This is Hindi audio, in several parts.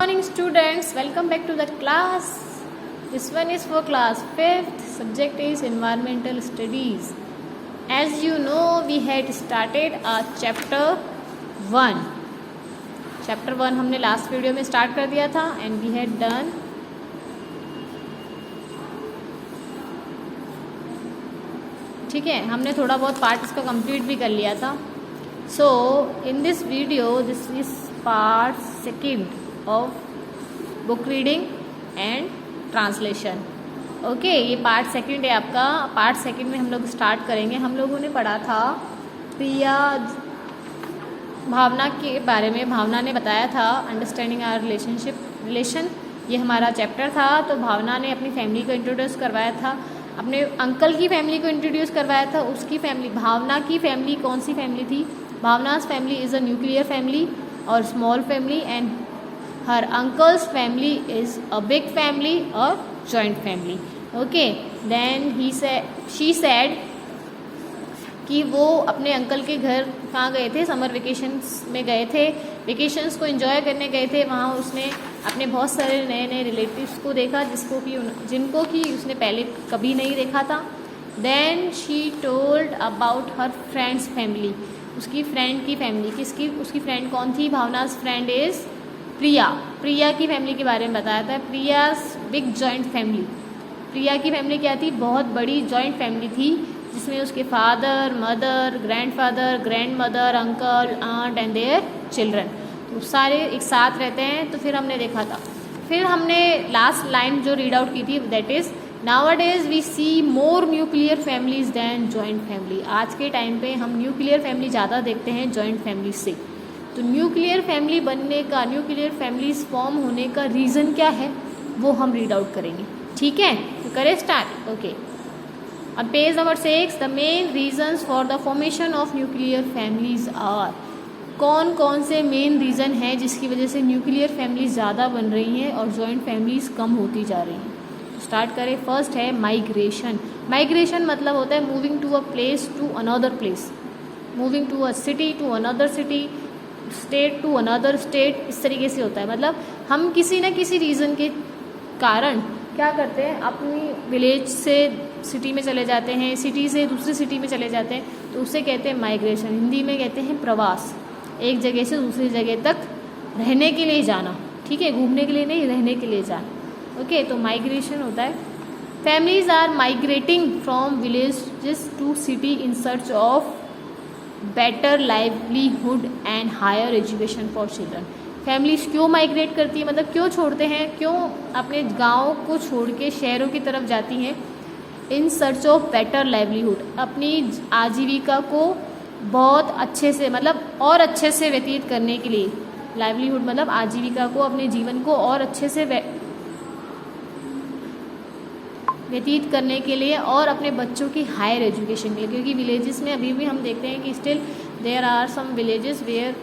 morning students, welcome back to the class. This one is for class 5th. Subject is environmental studies. As you know, we had started our chapter 1. Chapter 1 हमने last video में start कर दिया था and we had done ठीक है, हमने थोड़ा बहुत पार्ट इसका कंप्लीट भी कर लिया था. So in this video, this is part 2 of book reading and translation. Okay, ये पार्ट 2 है आपका. पार्ट 2 में हम लोग स्टार्ट करेंगे. हम लोगों ने पढ़ा था प्रिया भावना के बारे में. भावना ने बताया था अंडरस्टैंडिंग आवर रिलेशन. ये हमारा चैप्टर था. तो भावना ने अपनी फैमिली को इंट्रोड्यूस करवाया था, अपने अंकल की फैमिली को इंट्रोड्यूस करवाया था. उसकी फैमिली, भावना की फैमिली कौन सी फैमिली थी? Bhavna's family is a nuclear family और small family, and her uncle's family is a big family और joint family. Okay, then she said कि वो अपने अंकल के घर कहाँ गए थे? समर वेकेशंस में गए थे. वेकेशंस को एंजॉय करने गए थे. वहाँ उसने अपने बहुत सारे नए नए रिलेटिव्स को देखा जिनको कि उसने पहले कभी नहीं देखा था. Then she told about her friends family. उसकी फ्रेंड की फैमिली. उसकी फ्रेंड कौन थी? भावना's फ्रेंड इज़ प्रिया. प्रिया की फैमिली के बारे में बताया था. प्रिया's बिग जॉइंट फैमिली. प्रिया की फैमिली क्या थी? बहुत बड़ी जॉइंट फैमिली थी जिसमें उसके father, mother, grandfather, grandmother, uncle, aunt and their children. तो सारे एक साथ रहते हैं. तो फिर हमने देखा था, फिर हमने लास्ट लाइन जो रीड आउट की थी, that is nowadays we see more nuclear families than joint family. आज के टाइम पे हम न्यूक्लियर फैमिली ज़्यादा देखते हैं जॉइंट फैमिली से. तो न्यूक्लियर फैमिली बनने का, न्यूक्लियर फैमिलीज फॉर्म होने का रीज़न क्या है वो हम रीड आउट करेंगे. ठीक है, तो करें start. Okay, on page number 6, the main reasons for the formation of nuclear families are. कौन कौन से मेन रीज़न हैं जिसकी वजह से न्यूक्लियर फैमिलीज ज़्यादा बन रही हैं और जॉइंट फैमिलीज कम होती जा रही हैं. स्टार्ट करें. फर्स्ट है माइग्रेशन. माइग्रेशन मतलब होता है moving to a place to another place, moving to a city to another city, state to another state. इस तरीके से होता है. मतलब हम किसी न किसी रीज़न के कारण क्या करते हैं, अपनी विलेज से सिटी में चले जाते हैं, सिटी से दूसरी सिटी में चले जाते हैं. तो उसे कहते हैं माइग्रेशन. हिंदी में कहते हैं प्रवास. एक जगह से दूसरी जगह तक रहने के लिए जाना. ठीक है, घूमने के लिए नहीं, रहने के लिए जाना. ओके, तो माइग्रेशन होता है. Families are migrating from villages to city in search of better livelihood and higher education for children. Families क्यों माइग्रेट करती है, मतलब क्यों छोड़ते हैं, क्यों अपने गाँव को छोड़ के शहरों की तरफ जाती हैं? इन सर्च ऑफ बेटर लाइवलीहुड, अपनी आजीविका को बहुत अच्छे से, मतलब और अच्छे से व्यतीत करने के लिए. लाइवलीहुड मतलब आजीविका को, अपने जीवन को और अच्छे से व्यतीत करने के लिए, और अपने बच्चों की हायर एजुकेशन के लिए. क्योंकि विलेजेस में अभी भी हम देखते हैं कि still there are some villages where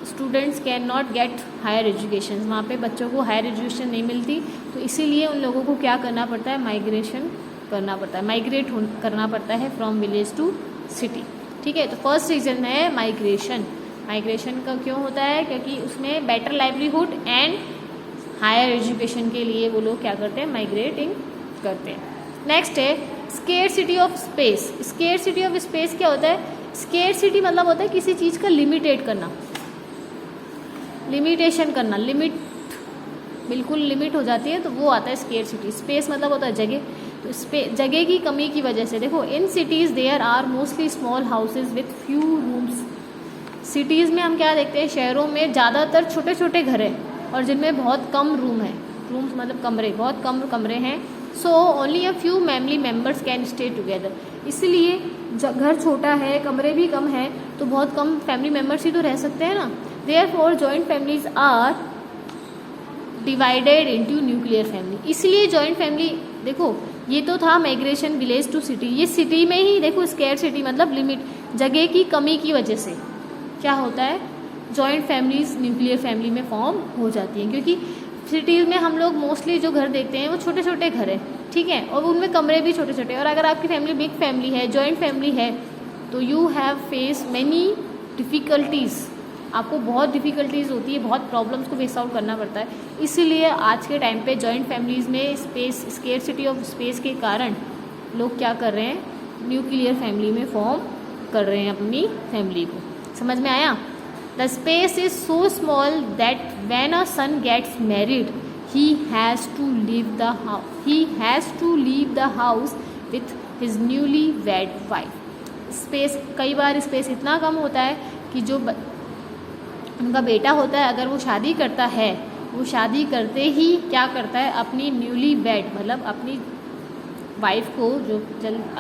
students can not get higher education. वहाँ पे बच्चों को हायर एजुकेशन नहीं मिलती. तो इसीलिए उन लोगों को क्या करना पड़ता है? माइग्रेशन करना पड़ता है, माइग्रेट करना पड़ता है फ्रॉम विलेज टू सिटी. ठीक है, तो फर्स्ट रीज़न है माइग्रेशन. माइग्रेशन का क्यों होता है? क्योंकि उसमें better livelihood and higher education के लिए वो लोग क्या करते हैं? माइग्रेटिंग करते हैं. नेक्स्ट है scarcity of space. Scarcity of space क्या होता है? स्केर्सिटी मतलब होता है किसी चीज़ का लिमिटेड करना, लिमिटेशन करना. लिमिट बिल्कुल लिमिट हो जाती है तो वो आता है स्केर्सिटी. स्पेस मतलब होता है जगह. तो जगह की कमी की वजह से, देखो, in cities there are mostly small houses with few rooms. Cities में हम क्या देखते हैं? शहरों में ज़्यादातर छोटे छोटे घर हैं और जिनमें बहुत कम रूम है. रूम्स मतलब कमरे, बहुत कम कमरे हैं. So only a few family members can stay together. इसलिए घर छोटा है, कमरे भी कम हैं, तो बहुत कम फैमिली मेम्बर्स ही तो रह सकते हैं ना. Therefore joint families are divided into nuclear family. इसलिए जॉइंट फैमिली, देखो ये तो था माइग्रेशन विलेज टू सिटी. ये सिटी में ही देखो, स्केर्सिटी मतलब लिमिट, जगह की कमी की वजह से क्या होता है? जॉइंट फैमिलीज न्यूक्लियर फैमिली में फॉर्म हो जाती हैं. क्योंकि सिटीज़ में हम लोग मोस्टली जो घर देखते हैं वो छोटे छोटे घर हैं. ठीक है, और उनमें कमरे भी छोटे छोटे. और अगर आपकी फैमिली बिग फैमिली है, जॉइंट फैमिली है, तो you have face many difficulties. आपको बहुत डिफ़िकल्टीज़ होती है, बहुत प्रॉब्लम्स को फेस आउट करना पड़ता है। इसीलिए आज के टाइम पे जॉइंट फैमिलीज़ में स्केर्सिटी ऑफ स्पेस के कारण लोग क्या कर रहे हैं, न्यूक्लियर फैमिली में फॉर्म कर रहे हैं अपनी फैमिली को। समझ में आया? The space is so small that when a son gets married he has to leave the house with his newly wed wife. Space, कई बार स्पेस इतना कम होता है कि जो उनका बेटा होता है, अगर वो शादी करता है, वो शादी करते ही क्या करता है, अपनी न्यूली वेड मतलब अपनी वाइफ को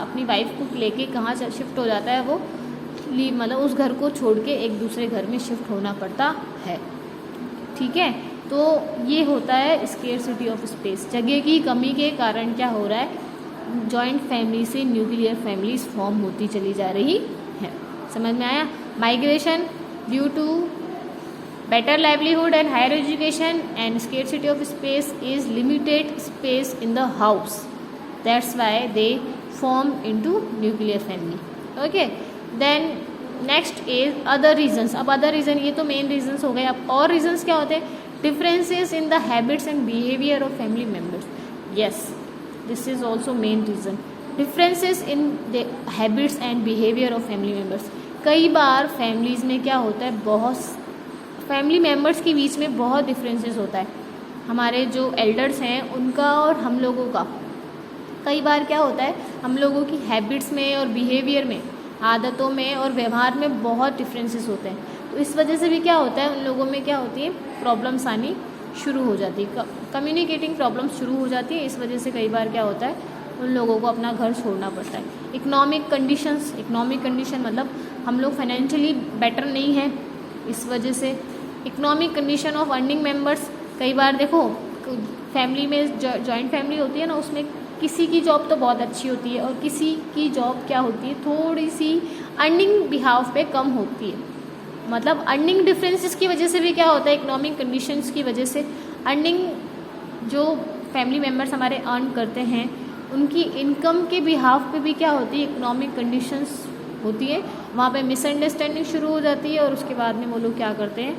अपनी वाइफ को लेके कहाँ शिफ्ट हो जाता है, वो लीव मतलब उस घर को छोड़ के एक दूसरे घर में शिफ्ट होना पड़ता है। ठीक है, तो ये होता है स्केर्सिटी ऑफ स्पेस। जगह की कमी के कारण क्या हो रहा है, जॉइंट फैमिली से न्यूक्लियर फैमिलीज फॉर्म होती चली जा रही है। समझ में आया? Migration due to better livelihood and higher education and scarcity of space is limited space in the house, that's why they form into nuclear family. Okay, then next is other reasons. अब अदर रीज़न, ये तो मेन रीजन्स हो गए। अब और रीजन्स क्या होते हैं? differences in the habits and behavior of family members. Yes, this is also main reason. Differences in the habits and behavior of family members. कई बार फैमिलीज में क्या होता है, बहुत फैमिली मेम्बर्स के बीच में बहुत डिफरेंसेस होता है। हमारे जो एल्डर्स हैं उनका और हम लोगों का कई बार क्या होता है, हम लोगों की हैबिट्स में और बिहेवियर में, आदतों में और व्यवहार में बहुत डिफरेंसेस होते हैं। तो इस वजह से भी क्या होता है, उन लोगों में क्या होती है, प्रॉब्लम्स आनी शुरू हो जाती है, कम्युनिकेटिंग प्रॉब्लम्स शुरू हो जाती है। इस वजह से कई बार क्या होता है, उन लोगों को अपना घर छोड़ना पड़ता है। इकोनॉमिक कंडीशन मतलब हम लोग फाइनेंशियली बेटर नहीं है, इस वजह से economic condition of earning members. कई बार देखो फैमिली में जॉइंट फैमिली होती है ना, उसमें किसी की जॉब तो बहुत अच्छी होती है और किसी की जॉब क्या होती है, थोड़ी सी अर्निंग बिहाफ पे कम होती है। मतलब अर्निंग डिफरेंसेस की वजह से भी क्या होता है, इकोनॉमिक कंडीशंस की वजह से अर्निंग जो फैमिली मेम्बर्स हमारे अर्न करते हैं उनकी इनकम के बिहाफ पे भी क्या होती है, इकोनॉमिक कंडीशंस होती है। वहाँ पे मिसअंडरस्टैंडिंग शुरू हो जाती है और उसके बाद में वो लोग क्या करते हैं,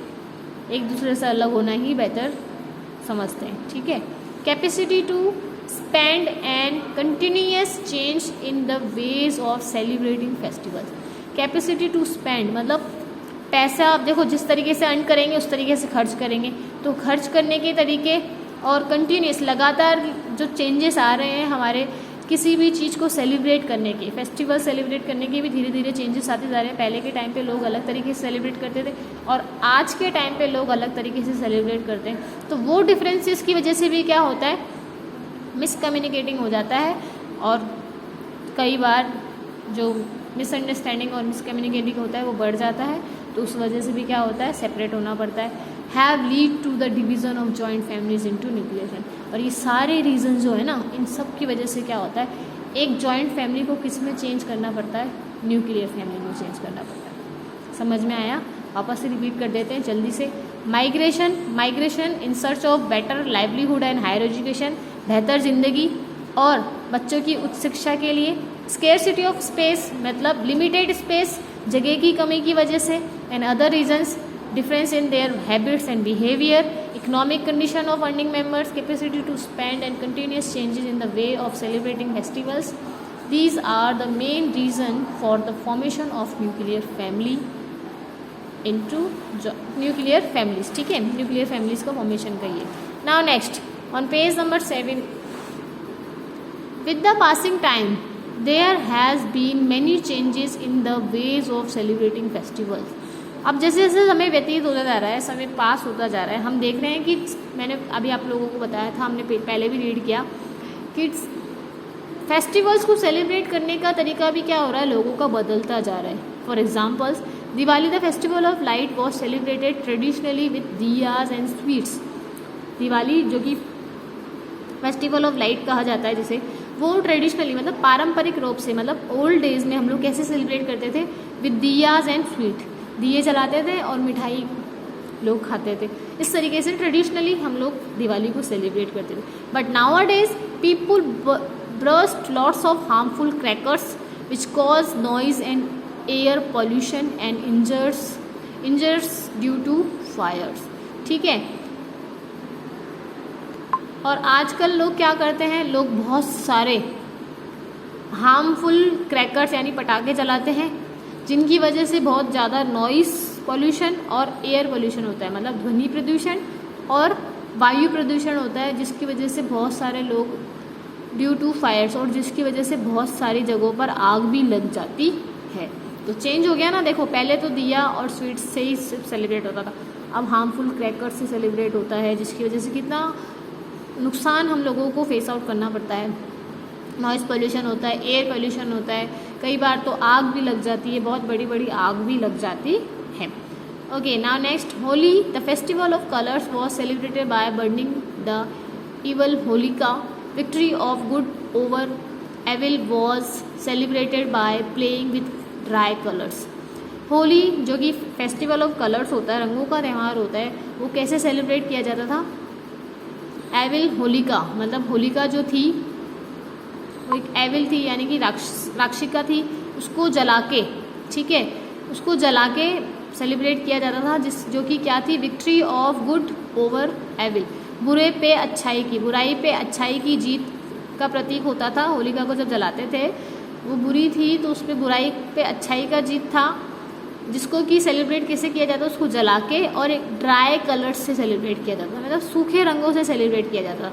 एक दूसरे से अलग होना ही बेहतर समझते हैं। ठीक है, capacity to spend and continuous change in the ways of celebrating festivals. Capacity to spend मतलब पैसा, आप देखो जिस तरीके से अर्न करेंगे उस तरीके से खर्च करेंगे, तो खर्च करने के तरीके और कंटिन्यूस लगातार जो चेंजेस आ रहे हैं हमारे किसी भी चीज़ को सेलिब्रेट करने के, फेस्टिवल सेलिब्रेट करने के भी धीरे धीरे चेंजेस आते जा रहे हैं। पहले के टाइम पे लोग अलग तरीके से सेलिब्रेट करते थे और आज के टाइम पे लोग अलग तरीके से सेलिब्रेट करते हैं। तो वो डिफरेंसेस की वजह से भी क्या होता है, मिसकम्युनिकेटिंग हो जाता है और कई बार जो मिसअंडरस्टैंडिंग और मिसकम्युनिकेटिंग होता है वो बढ़ जाता है। तो उस वजह से भी क्या होता है, सेपरेट होना पड़ता है। Have lead to the division of joint families into nuclear family. और ये सारे रीज़न जो है ना, इन सब की वजह से क्या होता है, एक जॉइंट फैमिली को किस में चेंज करना पड़ता है, न्यूक्लियर फैमिली में चेंज करना पड़ता है। समझ में आया? वापस से रिपीट कर देते हैं जल्दी से। Migration in search of better livelihood and higher education, बेहतर ज़िंदगी और बच्चों की उच्च शिक्षा के लिए। स्केर्सिटी ऑफ स्पेस मतलब लिमिटेड स्पेस, जगह की कमी की वजह से। And other reasons, difference in their habits and behavior, economic condition of earning members, capacity to spend and continuous changes in the way of celebrating festivals. These are the main reason for the formation of nuclear family into nuclear families. ठीक है, nuclear families का formation का ये। Now next on page number 7, with the passing time there has been many changes in the ways of celebrating festivals. अब जैसे जैसे समय व्यतीत होता जा रहा है, समय पास होता जा रहा है, हम देख रहे हैं कि मैंने अभी आप लोगों को बताया था, हमने पहले भी रीड किया कि फेस्टिवल्स को सेलिब्रेट करने का तरीका भी क्या हो रहा है, लोगों का बदलता जा रहा है। For examples, Diwali the festival of light was celebrated traditionally with diyas and sweets. Diwali जो कि फेस्टिवल ऑफ लाइट कहा जाता है जिसे, वो ट्रेडिशनली मतलब पारंपरिक रूप से, मतलब ओल्ड डेज में हम लोग कैसे सेलिब्रेट करते थे, विद दियाज एंड स्वीट, दिए जलाते थे और मिठाई लोग खाते थे। इस तरीके से ट्रेडिशनली हम लोग दिवाली को सेलिब्रेट करते थे। But now days people burst lots of harmful crackers which cause noise and air pollution and injuries due to fires. ठीक है। और आजकल लोग क्या करते हैं, लोग बहुत सारे हार्मफुल क्रैकर्स यानी पटाखे जलाते हैं, जिनकी वजह से बहुत ज़्यादा नॉइस पोल्यूशन और एयर पोल्यूशन होता है, मतलब ध्वनि प्रदूषण और वायु प्रदूषण होता है, जिसकी वजह से बहुत सारे लोग ड्यू टू फायर्स, और जिसकी वजह से बहुत सारी जगहों पर आग भी लग जाती है। तो चेंज हो गया ना, देखो पहले तो दिया और स्वीट्स से ही सेलिब्रेट होता था, अब हार्मफुल क्रैकर्स से सेलिब्रेट होता है, जिसकी वजह से कितना नुकसान हम लोगों को फेस आउट करना पड़ता है। नॉइज़ पोल्यूशन होता है, एयर पोल्यूशन होता है, कई बार तो आग भी लग जाती है, बहुत बड़ी बड़ी आग भी लग जाती है। Okay, now next, Holi the festival of colours was celebrated by burning the evil Holika, victory of good over evil was celebrated by playing with dry colours. Holi जो कि फेस्टिवल ऑफ कलर्स होता है, रंगों का त्यौहार होता है, वो कैसे सेलिब्रेट किया जाता था? एविल होलिका, मतलब होलिका जो थी वो एक एविल थी, यानी कि राक्षिका थी, उसको जला के, ठीक है, उसको जला के सेलिब्रेट किया जाता था, जो कि क्या थी? Victory of good over evil, बुरे पे अच्छाई की, बुराई पे अच्छाई की जीत का प्रतीक होता था। होलिका को जब जलाते थे, वो बुरी थी तो उस पर बुराई पे अच्छाई का जीत था, जिसको कि सेलिब्रेट कैसे किया जाता, उसको जला के और एक ड्राई कलर्स से सेलिब्रेट किया जाता, मतलब सूखे रंगों से सेलिब्रेट किया जाता।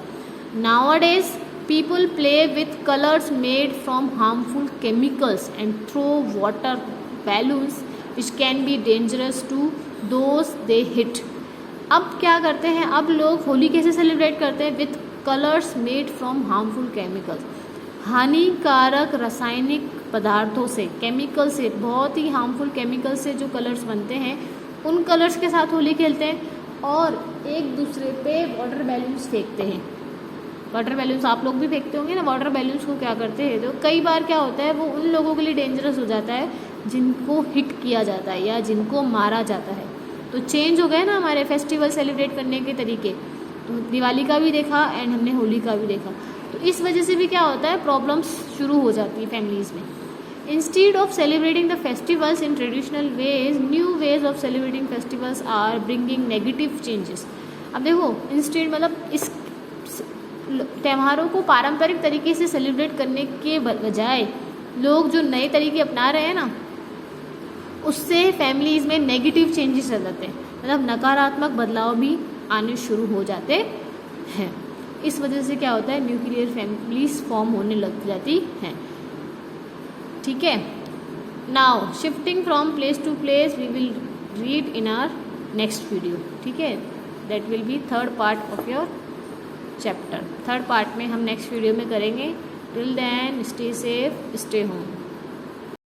Nowadays people play with colours made from harmful chemicals and throw water balloons which can be dangerous to those they hit. अब क्या करते हैं, अब लोग होली कैसे सेलिब्रेट करते हैं? With colours made from harmful chemicals, हानिकारक रासायनिक पदार्थों से, केमिकल से, बहुत ही हार्मफुल केमिकल से जो कलर्स बनते हैं, उन कलर्स के साथ होली खेलते हैं और एक दूसरे पे वाटर बैलून्स फेंकते हैं। वाटर बैलून्स आप लोग भी फेंकते होंगे ना। वाटर बैलून्स को क्या करते हैं, तो कई बार क्या होता है, वो उन लोगों के लिए डेंजरस हो जाता है जिनको हिट किया जाता है या जिनको मारा जाता है। तो चेंज हो गए ना हमारे फेस्टिवल सेलिब्रेट करने के तरीके। तो दिवाली का भी देखा एंड हमने होली का भी देखा, तो इस वजह से भी क्या होता है, प्रॉब्लम्स शुरू हो जाती है फैमिलीज़ में। Instead of celebrating the festivals in traditional ways, new ways of celebrating festivals are bringing negative changes. अब देखो, इंस्टेड मतलब इस त्यौहारों को पारंपरिक तरीके से सेलिब्रेट करने के बजाय लोग जो नए तरीके अपना रहे हैं ना, उससे फैमिलीज़ में नेगेटिव चेंजेस आ जाते हैं, मतलब नकारात्मक बदलाव भी आने शुरू हो जाते हैं। इस वजह से क्या होता है, न्यूक्लियर फैमिलीज फॉर्म होने लग जाती हैं। ठीक है। Now shifting from place to place we will read in our next video. ठीक है, that will be third part of your chapter. Third part में हम नेक्स्ट वीडियो में करेंगे। Till then stay safe, stay home.